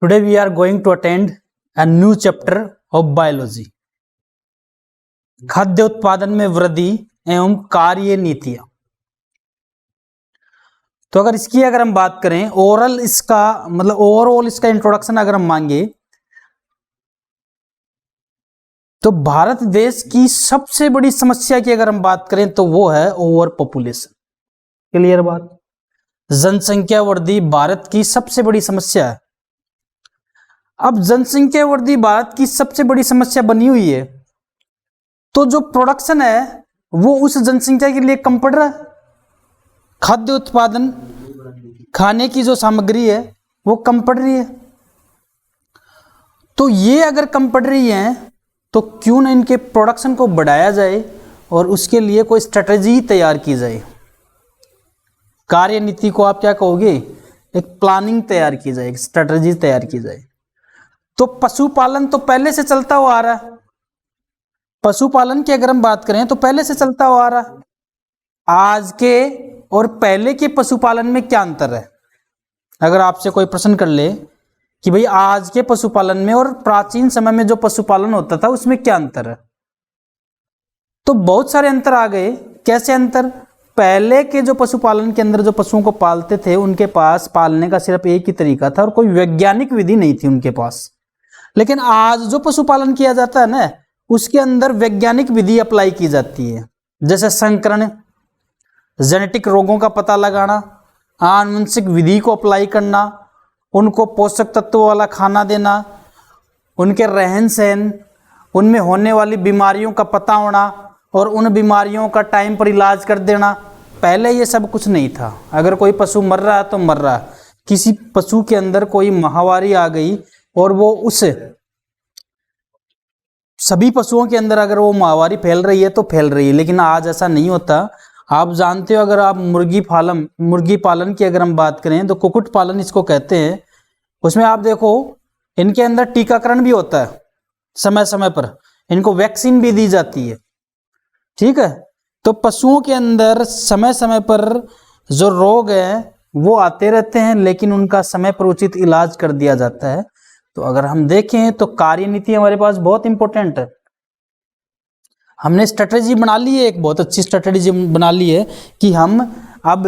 Today we are going to attend a new chapter of biology. खाद्य उत्पादन में वृद्धि एवं कार्य नीतियां। तो अगर हम बात करें ओवरऑल इसका इंट्रोडक्शन अगर हम मांगे तो भारत देश की सबसे बड़ी समस्या की अगर हम बात करें तो वो है ओवर पॉपुलेशन। क्लियर बात? जनसंख्या वृद्धि भारत की सबसे बड़ी समस्या है। अब जनसंख्या वृद्धि भारत की सबसे बड़ी समस्या बनी हुई है, तो जो प्रोडक्शन है वो उस जनसंख्या के लिए कम पड़ रहा है। खाद्य उत्पादन, खाने की जो सामग्री है वो कम पड़ रही है। तो ये अगर कम पड़ रही है तो क्यों ना इनके प्रोडक्शन को बढ़ाया जाए और उसके लिए कोई स्ट्रेटजी तैयार की जाए। कार्य नीति को आप क्या कहोगे? एक प्लानिंग तैयार की जाए, एक स्ट्रेटजी तैयार की जाए। तो पशुपालन तो पहले से चलता हुआ आ रहा है। पशुपालन की अगर हम बात करें तो पहले से चलता हुआ आ रहा है। आज के और पहले के पशुपालन में क्या अंतर है? अगर आपसे कोई प्रश्न कर ले कि भाई आज के पशुपालन में और प्राचीन समय में जो पशुपालन होता था उसमें क्या अंतर है, तो बहुत सारे अंतर आ गए। कैसे अंतर? पहले के जो पशुपालन के अंदर जो पशुओं को पालते थे उनके पास पालने का सिर्फ एक ही तरीका था और कोई वैज्ञानिक विधि नहीं थी उनके पास। लेकिन आज जो पशुपालन किया जाता है ना, उसके अंदर वैज्ञानिक विधि अप्लाई की जाती है। जैसे संकरण, जेनेटिक रोगों का पता लगाना, आनुवंशिक विधि को अप्लाई करना, उनको पोषक तत्वों वाला खाना देना, उनके रहन सहन, उनमें होने वाली बीमारियों का पता होना और उन बीमारियों का टाइम पर इलाज कर देना। पहले ये सब कुछ नहीं था। अगर कोई पशु मर रहा है तो मर रहा है। किसी पशु के अंदर कोई महामारी आ गई और वो उस सभी पशुओं के अंदर अगर वो महामारी फैल रही है तो फैल रही है। लेकिन आज ऐसा नहीं होता। आप जानते हो, अगर आप मुर्गी पालन की अगर हम बात करें तो कुक्कुट पालन इसको कहते हैं। उसमें आप देखो इनके अंदर टीकाकरण भी होता है, समय समय पर इनको वैक्सीन भी दी जाती है। ठीक है, तो पशुओं के अंदर समय समय पर जो रोग है वो आते रहते हैं, लेकिन उनका समय पर उचित इलाज कर दिया जाता है। तो अगर हम देखें तो कार्य नीति हमारे पास बहुत इंपॉर्टेंट है। हमने स्ट्रेटेजी बना ली है, एक बहुत अच्छी स्ट्रेटेजी बना ली है कि हम अब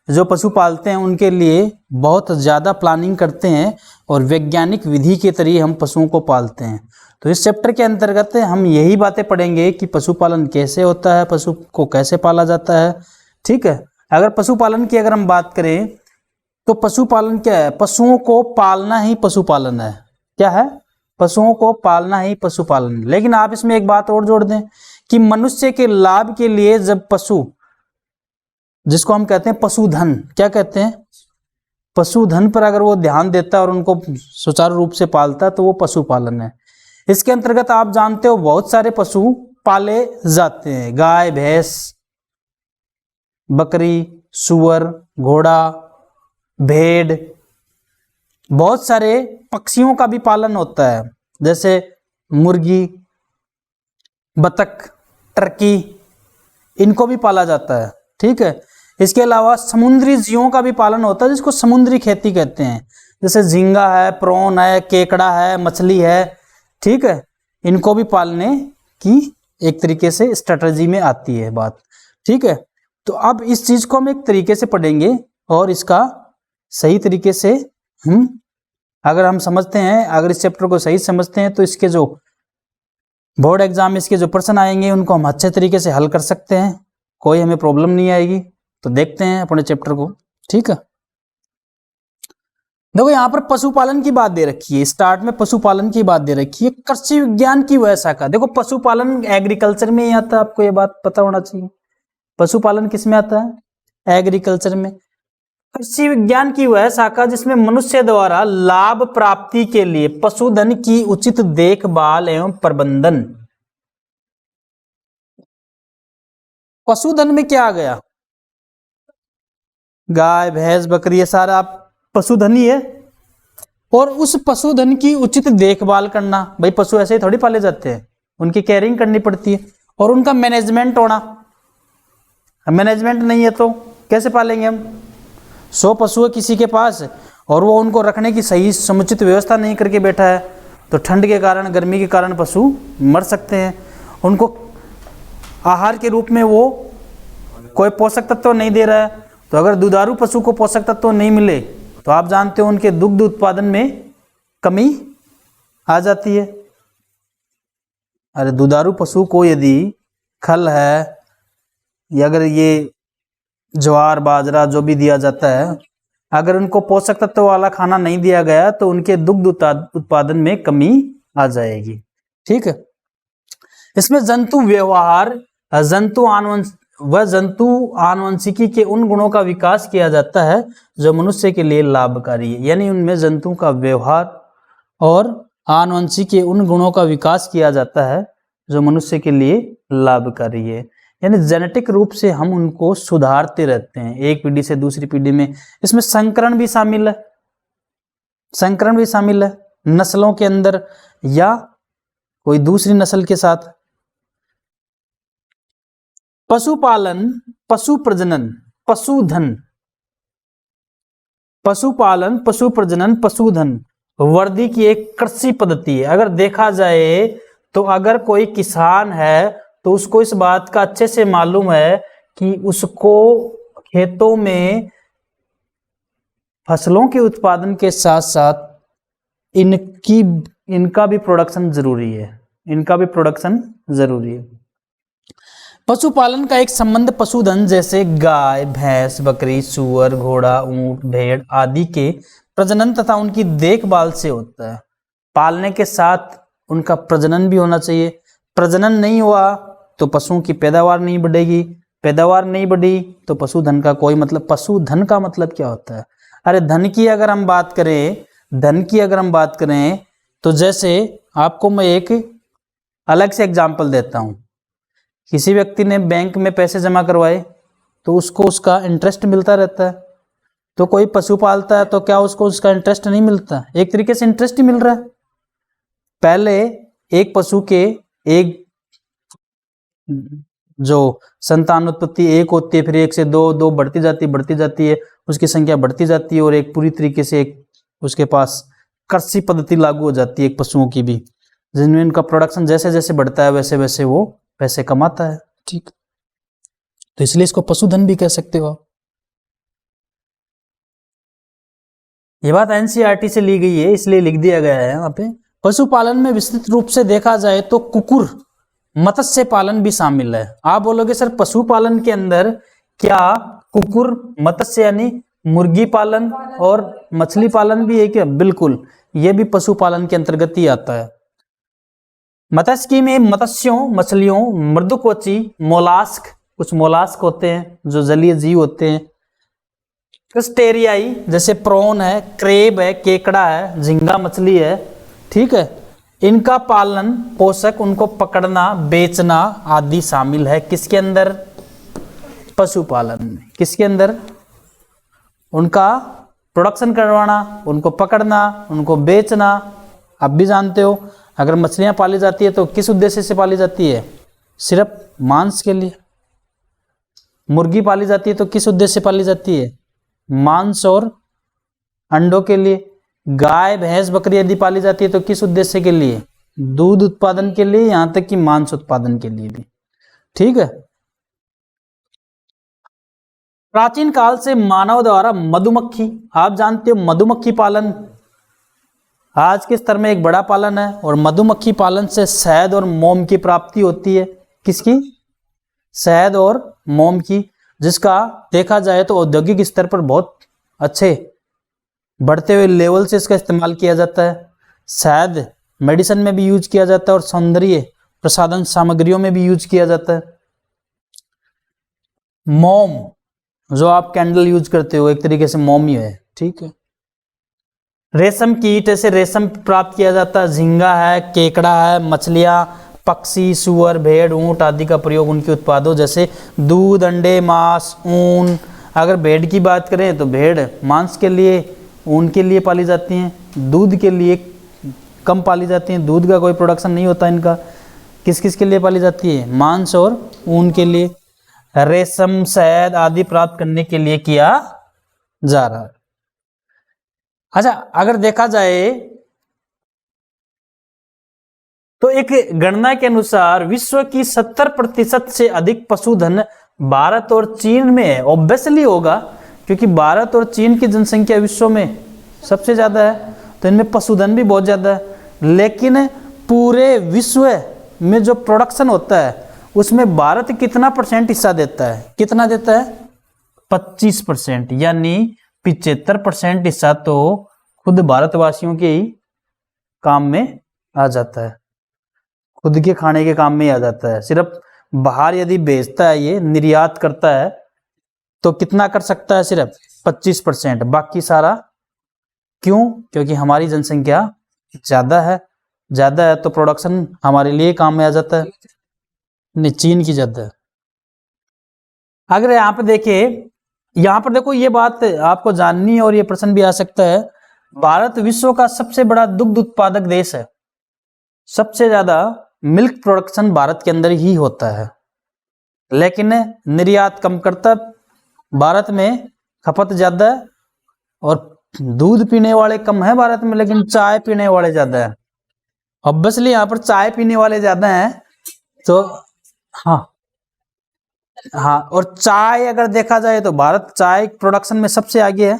जो पशु पालते हैं उनके लिए बहुत ज़्यादा प्लानिंग करते हैं और वैज्ञानिक विधि के तरीके हम पशुओं को पालते हैं। तो इस चैप्टर के अंतर्गत हम यही बातें पढ़ेंगे कि पशुपालन कैसे होता है, पशु को कैसे पाला जाता है। ठीक है, अगर पशुपालन की अगर हम बात करें तो पशुपालन क्या है? पशुओं को पालना ही पशुपालन है। क्या है? पशुओं को पालना ही पशुपालन। लेकिन आप इसमें एक बात और जोड़ दें कि मनुष्य के लाभ के लिए जब पशु, जिसको हम कहते हैं पशुधन, क्या कहते हैं? पशुधन पर अगर वो ध्यान देता है और उनको सुचारू रूप से पालता है तो वो पशुपालन है। इसके अंतर्गत आप जानते हो बहुत सारे पशु पाले जाते हैं। गाय, भैंस, बकरी, सुअर, घोड़ा, भेड़, बहुत सारे पक्षियों का भी पालन होता है, जैसे मुर्गी, बतख, टर्की, इनको भी पाला जाता है। ठीक है, इसके अलावा समुद्री जीवों का भी पालन होता है जिसको समुद्री खेती कहते हैं, जैसे झींगा है, प्रॉन है, केकड़ा है, मछली है। ठीक है, इनको भी पालने की एक तरीके से स्ट्रेटजी में आती है बात। ठीक है, तो अब इस चीज को हम एक तरीके से पढ़ेंगे और इसका सही तरीके से अगर हम समझते हैं, अगर इस चैप्टर को सही समझते हैं तो इसके जो बोर्ड एग्जाम में इसके जो प्रश्न आएंगे उनको हम अच्छे तरीके से हल कर सकते हैं, कोई हमें प्रॉब्लम नहीं आएगी। तो देखते हैं अपने चैप्टर को। ठीक है, देखो यहाँ पर पशुपालन की बात दे रखी है, स्टार्ट में पशुपालन की बात दे रखी है। कृषि विज्ञान की वह शाखा, देखो पशुपालन एग्रीकल्चर में ही आता है, आपको ये बात पता होना चाहिए। पशुपालन किस में आता है? एग्रीकल्चर में। कृषि विज्ञान की वह शाखा जिसमें मनुष्य द्वारा लाभ प्राप्ति के लिए पशुधन की उचित देखभाल एवं प्रबंधन। पशुधन में क्या आ गया? गाय, भैंस, बकरी, ये सारा पशुधन ही है। और उस पशुधन की उचित देखभाल करना, भाई पशु ऐसे ही थोड़ी पाले जाते हैं, उनकी केयरिंग करनी पड़ती है और उनका मैनेजमेंट होना। मैनेजमेंट नहीं है तो कैसे पालेंगे हम? 100 पशु है किसी के पास और वो उनको रखने की सही समुचित व्यवस्था नहीं करके बैठा है, तो ठंड के कारण, गर्मी के कारण पशु मर सकते हैं। उनको आहार के रूप में वो कोई पोषक तत्व नहीं दे रहा है, तो अगर दुधारू पशु को पोषक तत्व नहीं मिले तो आप जानते हो उनके दुग्ध उत्पादन में कमी आ जाती है। अरे दुधारू पशु को यदि खल है या अगर ये ज्वार बाजरा जो भी दिया जाता है, अगर उनको पोषक तत्व वाला खाना नहीं दिया गया तो उनके दुग्ध उत्पादन में कमी आ जाएगी। ठीक है। इसमें जंतु व्यवहार, जंतु आनुवंशिकी के उन गुणों का विकास किया जाता है जो मनुष्य के लिए लाभकारी है। यानी उनमें जंतु का व्यवहार और आनुवंशिकी के उन गुणों का विकास किया जाता है जो मनुष्य के लिए लाभकारी है। यानी जेनेटिक रूप से हम उनको सुधारते रहते हैं एक पीढ़ी से दूसरी पीढ़ी में। इसमें संकरण भी शामिल है, संकरण भी शामिल है नस्लों के अंदर या कोई दूसरी नस्ल के साथ। पशुपालन, पशु प्रजनन, पशुधन, पशुपालन, पशु प्रजनन, पशुधन वृद्धि की एक कृषि पद्धति है। अगर देखा जाए तो अगर कोई किसान है तो उसको इस बात का अच्छे से मालूम है कि उसको खेतों में फसलों के उत्पादन के साथ साथ इनका भी प्रोडक्शन जरूरी है, इनका भी प्रोडक्शन जरूरी है। पशुपालन का एक संबंध पशुधन जैसे गाय, भैंस, बकरी, सूअर, घोड़ा, ऊंट, भेड़ आदि के प्रजनन तथा उनकी देखभाल से होता है। पालने के साथ उनका प्रजनन भी होना चाहिए। प्रजनन नहीं हुआ तो पशुओं की पैदावार नहीं बढ़ेगी, पैदावार नहीं बढ़ी तो पशुधन का कोई मतलब। पशुधन का मतलब क्या होता है? अरे धन की अगर हम बात करें, धन की अगर हम बात करें तो जैसे आपको मैं एक अलग से एग्जांपल देता हूं। किसी व्यक्ति ने बैंक में पैसे जमा करवाए तो उसको उसका इंटरेस्ट मिलता रहता है, तो कोई पशु पालता है तो क्या उसको उसका इंटरेस्ट नहीं मिलता? एक तरीके से इंटरेस्ट ही मिल रहा है। पहले एक पशु के एक जो संतान उत्पत्ति एक होती है, फिर एक से दो बढ़ती जाती है, उसकी संख्या बढ़ती जाती है और एक पूरी तरीके से एक उसके पास कृषि पद्धति लागू हो जाती है एक पशुओं की भी, जिनमें इनका प्रोडक्शन जैसे जैसे बढ़ता है वैसे वैसे वो पैसे कमाता है। ठीक, तो इसलिए इसको पशुधन भी कह सकते हो। ये बात एनसीईआरटी से ली गई है इसलिए लिख दिया गया है यहाँ पे। पशुपालन में विस्तृत रूप से देखा जाए तो कुकुर मत्स्य पालन भी शामिल है। आप बोलोगे सर पशुपालन के अंदर क्या कुकुर मत्स्य यानी मुर्गी पालन और मछली पालन भी है क्या? बिल्कुल, ये भी पशुपालन के अंतर्गत ही आता है। मत्स्यिकी में मत्स्यों, मछलियों, मृदुकवची, मोलास्क, कुछ मोलास्क होते हैं जो जलीय जीव होते हैं, क्रस्टेरियाई जैसे प्रॉन है, क्रेब है, केकड़ा है, झींगा मछली है, ठीक है, इनका पालन पोषक, उनको पकड़ना, बेचना आदि शामिल है। किसके अंदर? पशुपालन में। किसके अंदर? उनका प्रोडक्शन करवाना, उनको पकड़ना, उनको बेचना। आप भी जानते हो अगर मछलियां पाली जाती है तो किस उद्देश्य से पाली जाती है? सिर्फ मांस के लिए। मुर्गी पाली जाती है तो किस उद्देश्य से पाली जाती है? मांस और अंडों के लिए। गाय, भैंस, बकरी यदि पाली जाती है तो किस उद्देश्य के लिए? दूध उत्पादन के लिए, यहां तक कि मांस उत्पादन के लिए भी। ठीक है। प्राचीन काल से मानव द्वारा मधुमक्खी, आप जानते हो मधुमक्खी पालन आज के स्तर में एक बड़ा पालन है, और मधुमक्खी पालन से शहद और मोम की प्राप्ति होती है। किसकी? शहद और मोम की, जिसका देखा जाए तो औद्योगिक स्तर पर बहुत अच्छे बढ़ते हुए लेवल से इसका इस्तेमाल किया जाता है। शहद मेडिसिन में भी यूज किया जाता है और सौंदर्य प्रसाधन सामग्रियों में भी यूज किया जाता है। मोम जो आप कैंडल यूज करते हो एक तरीके से मोम ही है। ठीक है। रेशम कीट से रेशम प्राप्त किया जाता है। झींगा है, केकड़ा है, मछलियां, पक्षी, सुअर, भेड़, ऊंट आदि का प्रयोग उनके उत्पादों जैसे दूध, अंडे, मांस, ऊन। अगर भेड़ की बात करें तो भेड़ मांस के लिए, ऊन के लिए पाली जाती हैं। दूध के लिए कम पाली जाती हैं, दूध का कोई प्रोडक्शन नहीं होता इनका। किस किस के लिए पाली जाती है? मांस और ऊन के लिए। रेशम, शहद आदि प्राप्त करने के लिए किया जा रहा है। अच्छा, अगर देखा जाए तो एक गणना के अनुसार विश्व की 70% से अधिक पशुधन भारत और चीन में है। ऑब्वियसली होगा, क्योंकि भारत और चीन की जनसंख्या विश्व में सबसे ज्यादा है, तो इनमें पशुधन भी बहुत ज्यादा है। लेकिन पूरे विश्व में जो प्रोडक्शन होता है उसमें भारत कितना परसेंट हिस्सा देता है? कितना देता है? 25%, यानी 75% हिस्सा तो खुद भारतवासियों के ही काम में आ जाता है, खुद के खाने के काम में ही आ जाता है। सिर्फ बाहर यदि बेचता है, ये निर्यात करता है, तो कितना कर सकता है? सिर्फ 25%। बाकी सारा क्यों? क्योंकि हमारी जनसंख्या ज्यादा है, ज्यादा है तो प्रोडक्शन हमारे लिए काम में आ जाता है। नहीं, चीन की ज्यादा है। अगर यहाँ पे देखिए, यहाँ पर देखो, ये बात आपको जाननी है और ये प्रश्न भी आ सकता है। भारत विश्व का सबसे बड़ा दुग्ध उत्पादक देश है, सबसे ज्यादा मिल्क प्रोडक्शन भारत के अंदर ही होता है, लेकिन निर्यात कम करता। भारत में खपत ज्यादा है और दूध पीने वाले कम है भारत में, लेकिन चाय पीने वाले ज्यादा है। ऑब्वियसली यहाँ पर चाय पीने वाले ज्यादा हैं, तो हाँ हाँ। और चाय अगर देखा जाए तो भारत चाय प्रोडक्शन में सबसे आगे है,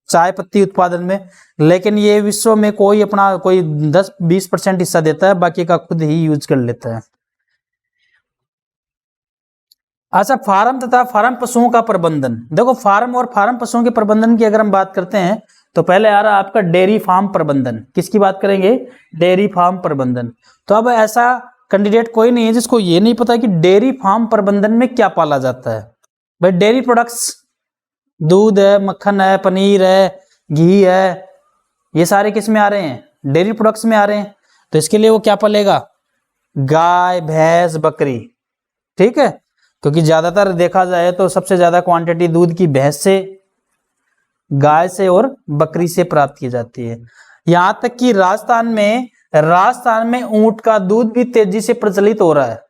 चाय पत्ती उत्पादन में। लेकिन ये विश्व में कोई अपना कोई 10-20% हिस्सा देता है, बाकी का खुद ही यूज कर लेता है। अच्छा, फार्म तथा फार्म पशुओं का प्रबंधन। देखो, फार्म और फार्म पशुओं के प्रबंधन की अगर हम बात करते हैं तो पहले आ रहा है आपका डेयरी फार्म प्रबंधन। किसकी बात करेंगे? डेयरी फार्म प्रबंधन। तो अब ऐसा कैंडिडेट कोई नहीं है जिसको ये नहीं पता कि डेयरी फार्म प्रबंधन में क्या पाला जाता है। भाई, डेयरी प्रोडक्ट्स, दूध है, मक्खन है, पनीर है, घी है, ये सारे किस में आ रहे हैं? डेयरी प्रोडक्ट्स में आ रहे हैं। तो इसके लिए वो क्या पालेगा? गाय, भैंस, बकरी। ठीक है, क्योंकि ज्यादातर देखा जाए तो सबसे ज्यादा क्वांटिटी दूध की भैंस से, गाय से और बकरी से प्राप्त की जाती है। यहां तक कि राजस्थान में ऊंट का दूध भी तेजी से प्रचलित हो रहा है।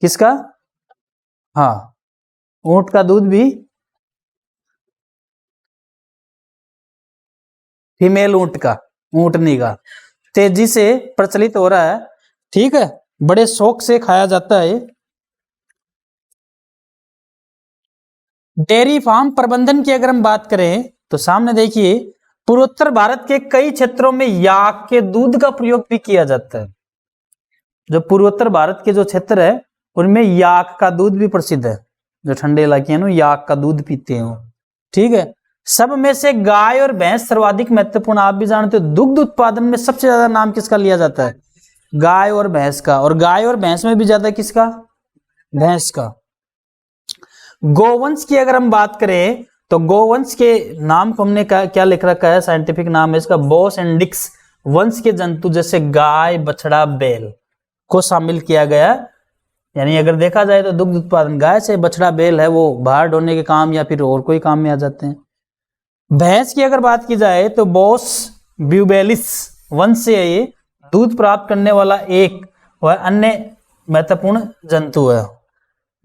किसका? हाँ, ऊंट का दूध भी, फीमेल ऊंट का, ऊंटनी का, तेजी से प्रचलित हो रहा है। ठीक है, बड़े शौक से खाया जाता है। डेयरी फार्म प्रबंधन की अगर हम बात करें तो सामने देखिए, पूर्वोत्तर भारत के कई क्षेत्रों में याक के दूध का प्रयोग भी किया जाता है। जो पूर्वोत्तर भारत के जो क्षेत्र है उनमें याक का दूध भी प्रसिद्ध है। जो ठंडे इलाके हैं ना, याक का दूध पीते हैं। ठीक है, सब में से गाय और भैंस सर्वाधिक महत्वपूर्ण। आप भी जानते हो दुग्ध उत्पादन में सबसे ज्यादा नाम किसका लिया जाता है? गाय और भैंस का। और गाय और भैंस में भी ज्यादा किसका? भैंस का। गोवंश की अगर हम बात करें तो गोवंश के नाम को हमने क्या लिख रखा है? साइंटिफिक नाम है इसका बोस इंडिक्स। वंश के जंतु जैसे गाय, बछड़ा, बैल को शामिल किया गया। यानी अगर देखा जाए तो दुग्ध उत्पादन गाय से, बछड़ा, बैल है वो बाहर ढोने के काम या फिर और कोई काम में आ जाते हैं। भैंस की अगर बात की जाए तो बोस ब्यूबेलिस वंश से ये दूध प्राप्त करने वाला एक व अन्य महत्वपूर्ण जंतु है।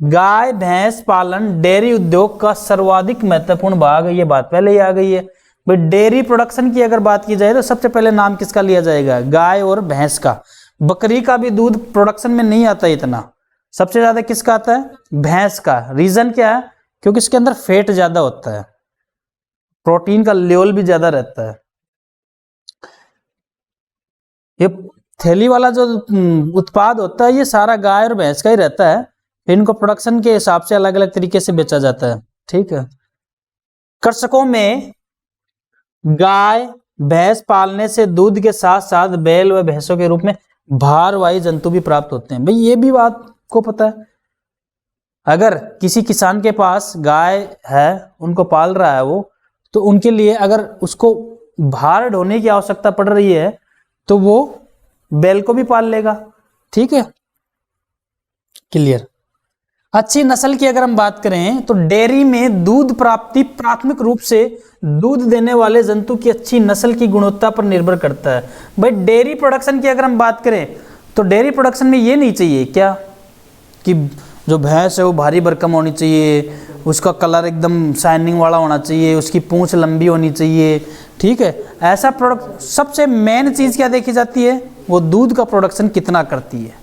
गाय भैंस पालन डेयरी उद्योग का सर्वाधिक महत्वपूर्ण भाग है। ये बात पहले ही आ गई है। भाई, डेयरी प्रोडक्शन की अगर बात की जाए तो सबसे पहले नाम किसका लिया जाएगा? गाय और भैंस का। बकरी का भी दूध प्रोडक्शन में नहीं आता इतना, सबसे ज्यादा किसका आता है? भैंस का। रीजन क्या है? क्योंकि इसके अंदर फैट ज्यादा होता है, प्रोटीन का लेवल भी ज्यादा रहता है। ये थैली वाला जो उत्पाद होता है ये सारा गाय और भैंस का ही रहता है। इनको प्रोडक्शन के हिसाब से अलग अलग तरीके से बेचा जाता है। ठीक है, कृषकों में गाय भैंस पालने से दूध के साथ साथ बैल व भैंसों के रूप में भारवाही जंतु भी प्राप्त होते हैं। भाई, ये भी बात को पता है। अगर किसी किसान के पास गाय है, उनको पाल रहा है वो, तो उनके लिए अगर उसको भार ढोने की आवश्यकता पड़ रही है तो वो बैल को भी पाल लेगा। ठीक है, क्लियर। अच्छी नस्ल की अगर हम बात करें तो डेयरी में दूध प्राप्ति प्राथमिक रूप से दूध देने वाले जंतु की अच्छी नस्ल की गुणवत्ता पर निर्भर करता है। भाई, डेयरी प्रोडक्शन की अगर हम बात करें तो डेयरी प्रोडक्शन में ये नहीं चाहिए क्या कि जो भैंस है वो भारी भरकम होनी चाहिए उसका कलर एकदम शाइनिंग वाला होना चाहिए, उसकी पूंछ लंबी होनी चाहिए, ठीक है। ऐसा प्रोडक्ट सबसे मेन चीज़ क्या देखी जाती है, वो दूध का प्रोडक्शन कितना करती है।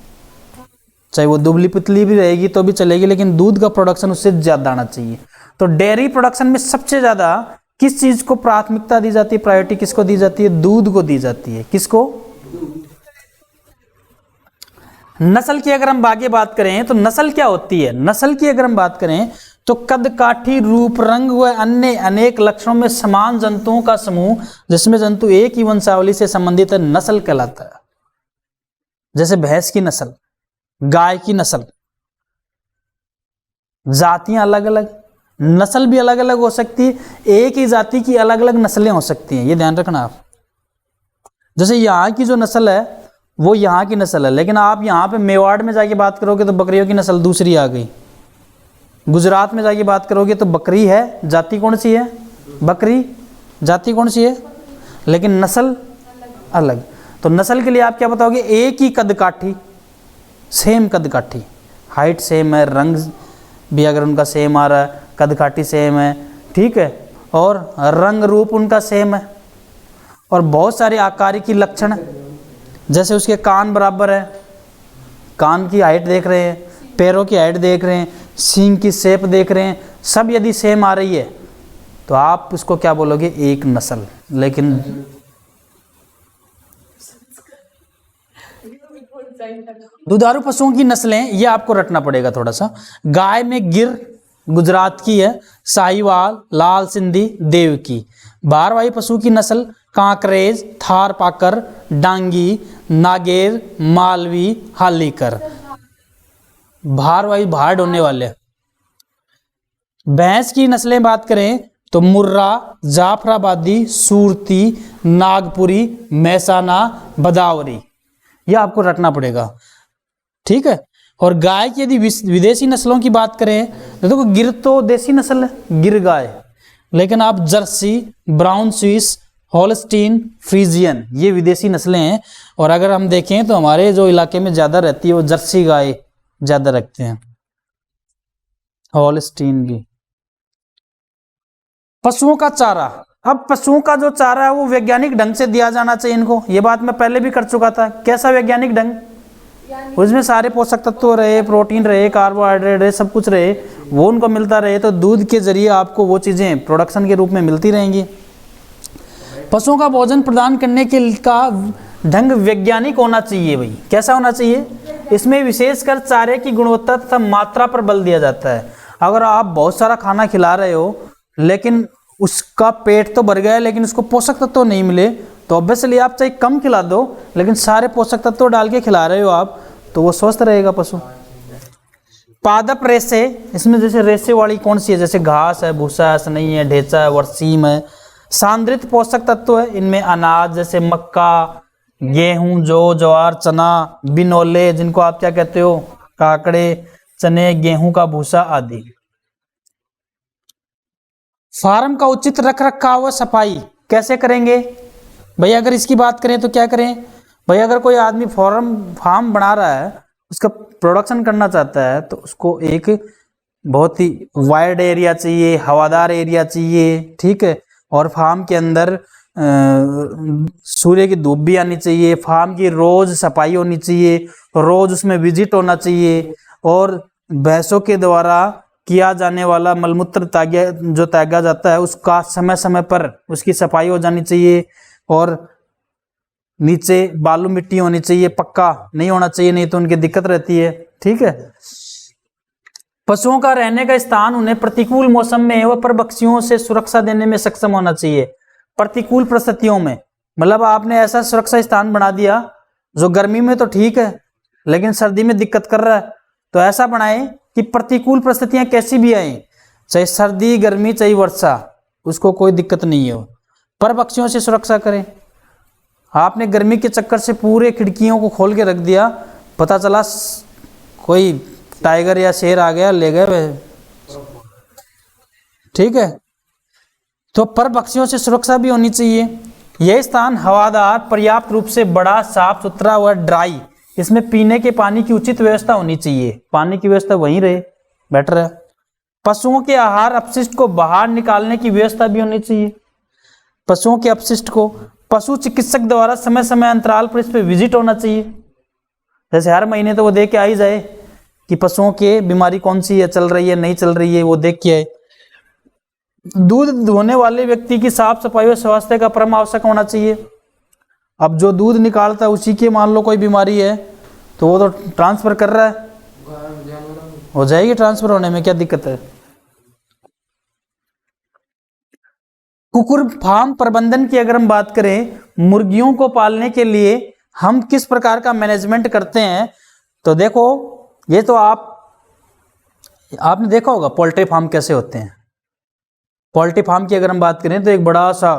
चाहे वो दुबली पतली भी रहेगी तो भी चलेगी, लेकिन दूध का प्रोडक्शन उससे ज़्यादा आना चाहिए। तो डेयरी प्रोडक्शन में सबसे ज़्यादा किस चीज़ को प्राथमिकता दी जाती है, प्रायोरिटी किसको दी जाती है, दूध को दी जाती है। किसको? नस्ल की अगर हम आगे बात करें तो नस्ल क्या होती है, नस्ल की अगर हम बात करें तो कद, काठी, रूप, रंग व अन्य अनेक लक्षणों में समान जंतुओं का समूह जिसमें जंतु एक ही वंशावली से संबंधित है, नस्ल कहलाता है। जैसे भैंस की नस्ल, गाय की नस्ल, जातियां अलग अलग, नस्ल भी अलग अलग हो सकती है, एक ही जाति की अलग अलग नस्लें हो सकती हैं, ये ध्यान रखना आप। जैसे यहाँ की जो नस्ल है वो यहाँ की नस्ल है, लेकिन आप यहाँ पे मेवाड़ में जाके बात करोगे तो बकरियों की नस्ल दूसरी आ गई। गुजरात में जाके बात करोगे तो बकरी है, जाति कौन सी है, बकरी, जाति कौन सी है, लेकिन नस्ल अलग। तो नस्ल के लिए आप क्या बताओगे, एक ही कद काठी, सेम कद काठी, हाइट सेम है, रंग भी अगर उनका सेम आ रहा है, कद काठी सेम है, ठीक है, और रंग रूप उनका सेम है, और बहुत सारे आकार की लक्षण, जैसे उसके कान बराबर है, कान की हाइट देख रहे हैं, पैरों की हाइट देख रहे हैं, सींग की शेप देख रहे हैं, सब यदि सेम आ रही है तो आप उसको क्या बोलोगे, एक नस्ल। लेकिन दुधारू पशुओं की नस्लें ये आपको रटना पड़ेगा थोड़ा सा। गाय में गिर गुजरात की है, साहिवाल, लाल सिंधी, देवकी। भारवाही पशु की नस्ल कांकरेज, थारपाकर, डांगी, नागेर, मालवी, हालीकर। भारवाही भार ढोने वाले। भैंस की नस्लें बात करें तो मुर्रा, जाफराबादी, सूरती, नागपुरी, मैसाना, बदावरी, यह आपको रटना पड़ेगा, ठीक है। और गाय की यदि विदेशी नस्लों की बात करें तो देखो, गिर तो देसी नस्ल है, गिर गाय, लेकिन आप Jersey, brown Swiss, Holstein, Friesian, ये विदेशी नस्लें हैं। और अगर हम देखें तो हमारे जो इलाके में ज़्यादा रहती है वो जर्सी गाय ज़्यादा रखते हैं, हॉलस्टीन भी। पशुओं का चारा, अब पशुओं का जो चारा है वो वैज्ञानिक ढंग से दिया जाना चाहिए इनको, ये बात मैं पहले भी कर चुका था। कैसा वैज्ञानिक ढंग, उसमें सारे पोषक तत्व रहे, प्रोटीन रहे, कार्बोहाइड्रेट रहे, सब कुछ रहे, वो उनको मिलता रहे, तो दूध के जरिए आपको वो चीज़ें प्रोडक्शन के रूप में मिलती रहेंगी। पशुओं का भोजन प्रदान करने के का ढंग वैज्ञानिक होना चाहिए भाई। कैसा होना चाहिए, इसमें विशेषकर चारे की गुणवत्ता तथा मात्रा पर बल दिया जाता है। अगर आप बहुत सारा खाना खिला रहे हो लेकिन उसका पेट तो भर गया है लेकिन उसको पोषक तत्व नहीं मिले, तो ऑब्वियसली आप चाहे कम खिला दो लेकिन सारे पोषक तत्व डाल के खिला रहे हो आप, तो वो स्वस्थ रहेगा पशु। पादप रेशे, इसमें जैसे रेशे वाली कौन सी है, जैसे घास है, भूसा है, सनई है, ढेंचा है, वर्सीम है। सांद्रित पोषक तत्व है, इनमें अनाज जैसे मक्का, गेहूं, जौ, ज्वार, चना, बिनोले, जिनको आप क्या कहते हो, काकड़े, चने, गेहूं का भूसा आदि। फार्म का उचित रख रखाव व सफाई कैसे करेंगे भाई, अगर इसकी बात करें तो क्या करें भाई, अगर कोई आदमी फार्म बना रहा है, उसका प्रोडक्शन करना चाहता है, तो उसको एक बहुत ही वाइड एरिया चाहिए, हवादार एरिया चाहिए, ठीक है। और फार्म के अंदर सूर्य की धूप भी आनी चाहिए, फार्म की रोज सफाई होनी चाहिए, रोज उसमें विजिट होना चाहिए, और भैंसों के द्वारा किया जाने वाला मलमूत्र त्यागा जाता है उसका समय समय पर उसकी सफाई हो जानी चाहिए, और नीचे बालू मिट्टी होनी चाहिए, पक्का नहीं होना चाहिए, नहीं तो उनकी दिक्कत रहती है, ठीक है। पशुओं का रहने का स्थान उन्हें प्रतिकूल मौसम में एवं परपक्षियों से सुरक्षा देने में सक्षम होना चाहिए। प्रतिकूल परिस्थितियों में मतलब आपने ऐसा सुरक्षा स्थान बना दिया जो गर्मी में तो ठीक है लेकिन सर्दी में दिक्कत कर रहा है, तो ऐसा बनाए कि प्रतिकूल परिस्थितियां कैसी भी आए, चाहे सर्दी, गर्मी, चाहे वर्षा, उसको कोई दिक्कत नहीं हो, परपक्षियों से सुरक्षा करें। आपने गर्मी के चक्कर से पूरे खिड़कियों को खोल के रख दिया, पता चला कोई टाइगर या शेर आ गया, ले गए, ठीक है। तो परपक्षियों से सुरक्षा भी होनी चाहिए। यह स्थान हवादार, पर्याप्त रूप से बड़ा, साफ सुथरा व ड्राई, इसमें पीने के पानी की उचित व्यवस्था होनी चाहिए, पानी की व्यवस्था वहीं रहे, बेटर है। पशुओं के आहार अपशिष्ट को बाहर निकालने की व्यवस्था भी होनी चाहिए। पशुओं के अपशिष्ट को पशु चिकित्सक द्वारा समय समय अंतराल पर इस पर विजिट होना चाहिए। जैसे हर महीने तो वो देख के आ ही जाए कि पशुओं के बीमारी कौन सी है, चल रही है नहीं चल रही है, वो देख के आए। दूध धोने वाले व्यक्ति की साफ सफाई व स्वास्थ्य का परम आवश्यक होना चाहिए। अब जो दूध निकालता है उसी के मान लो कोई बीमारी है तो वो तो ट्रांसफर कर रहा है, हो जाएगी ट्रांसफर होने में, क्या दिक्कत है। कुकुर फार्म प्रबंधन की अगर हम बात करें, मुर्गियों को पालने के लिए हम किस प्रकार का मैनेजमेंट करते हैं, तो देखो ये तो आपने देखा होगा पोल्ट्री फार्म कैसे होते हैं। पोल्ट्री फार्म की अगर हम बात करें तो एक बड़ा सा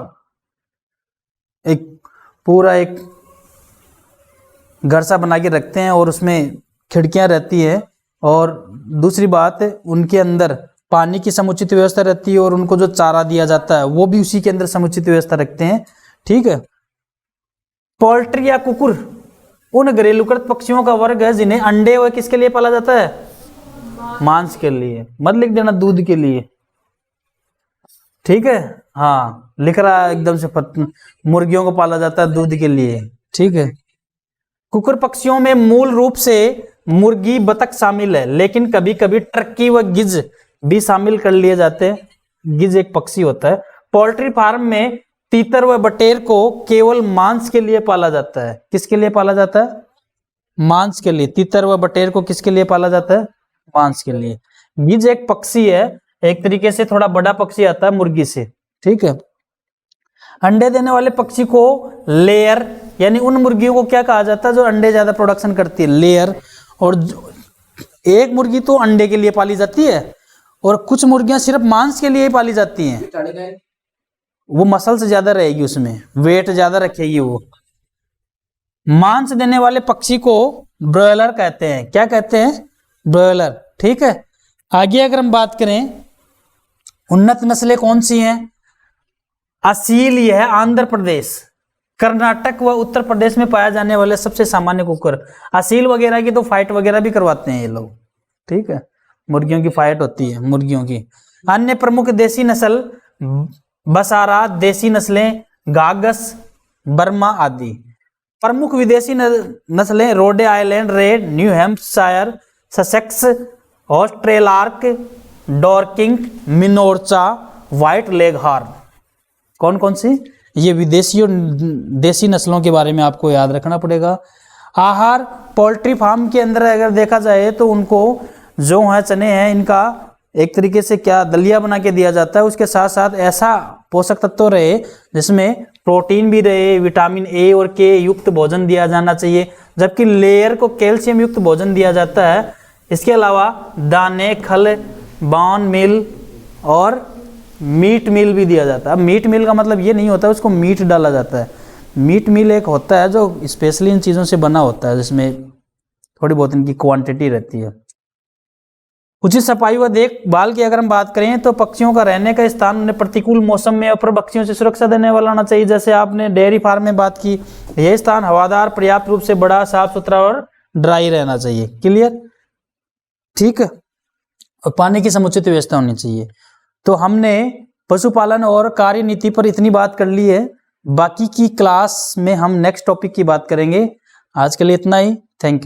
एक पूरा एक घर सा बना के रखते हैं और उसमें खिड़कियां रहती है, और दूसरी बात उनके अंदर पानी की समुचित व्यवस्था रहती है, और उनको जो चारा दिया जाता है वो भी उसी के अंदर समुचित व्यवस्था रखते हैं। ठीक है। पोल्ट्री या कुकुर उन घरेलूकृत पक्षियों का वर्ग है जिन्हें अंडे व किसके लिए पाला जाता है, मांस के लिए, मत लिख देना दूध के लिए। ठीक है, हाँ लिख रहा है एकदम से, मुर्गियों को पाला जाता है दूध के लिए। ठीक है। कुकुर पक्षियों में मूल रूप से मुर्गी बतख शामिल है, लेकिन कभी कभी टर्की व गिज भी शामिल कर लिए जाते हैं। गिज एक पक्षी होता है। पोल्ट्री फार्म में तीतर व बटेर को केवल मांस के लिए पाला जाता है। किसके लिए पाला जाता है, मांस के लिए। तीतर व बटेर को किसके लिए पाला जाता है, मांस के लिए। गिज एक पक्षी है, एक तरीके से थोड़ा बड़ा पक्षी आता है मुर्गी से। ठीक है। अंडे देने वाले पक्षी को लेयर, यानी उन मुर्गियों को क्या कहा जाता है जो अंडे ज्यादा प्रोडक्शन करती है, लेयर। और एक मुर्गी तो अंडे के लिए पाली जाती है, और कुछ मुर्गियां सिर्फ मांस के लिए ही पाली जाती हैं। वो मसल से ज्यादा रहेगी, उसमें वेट ज्यादा रखेगी वो। मांस देने वाले पक्षी को ब्रॉयलर कहते हैं। क्या कहते हैं, ब्रॉयलर। ठीक है। आगे अगर हम बात करें उन्नत नस्लें कौन सी हैं, असील यह आंध्र प्रदेश, कर्नाटक व उत्तर प्रदेश में पाया जाने वाले सबसे सामान्य कुकुर। असील वगैरह की तो फाइट वगैरह भी करवाते हैं ये लोग। ठीक है, मुर्गियों की फाइट होती है मुर्गियों की। अन्य प्रमुख देसी नस्ल बसारा, देसी नस्लें गागस, बर्मा आदि। प्रमुख विदेशी नस्लें Rhode Island Red, New Hampshire, Sussex, Australorp, Dorking, Minorca, White Leghorn. कौन कौन सी, ये विदेशी और देसी नस्लों के बारे में आपको याद रखना पड़ेगा। आहार पोल्ट्री फार्म के अंदर अगर देखा जाए तो उनको जो है चने हैं, इनका एक तरीके से क्या दलिया बना के दिया जाता है। उसके साथ साथ ऐसा पोषक तत्व रहे जिसमें प्रोटीन भी रहे, विटामिन ए और के युक्त भोजन दिया जाना चाहिए, जबकि लेयर को कैल्शियम युक्त भोजन दिया जाता है। इसके अलावा दाने, खल, बॉन मिल और मीट मिल भी दिया जाता है। अब मीट मिल का मतलब ये नहीं होता उसको मीट डाला जाता है। मीट मिल एक होता है जो स्पेशली इन चीज़ों से बना होता है, जिसमें थोड़ी बहुत इनकी क्वांटिटी रहती है। उचित सफाई व देखभाल की अगर हम बात करें तो पक्षियों का रहने का स्थान उन्हें प्रतिकूल मौसम में अपर पक्षियों से सुरक्षा देने वाला होना चाहिए। जैसे आपने डेयरी फार्म में बात की, यह स्थान हवादार, पर्याप्त रूप से बड़ा, साफ सुथरा और ड्राई रहना चाहिए। क्लियर। ठीक है। और पानी की समुचित व्यवस्था होनी चाहिए। तो हमने पशुपालन और कार्यनीति पर इतनी बात कर ली है, बाकी की क्लास में हम नेक्स्ट टॉपिक की बात करेंगे। आज के लिए इतना ही। Thank you.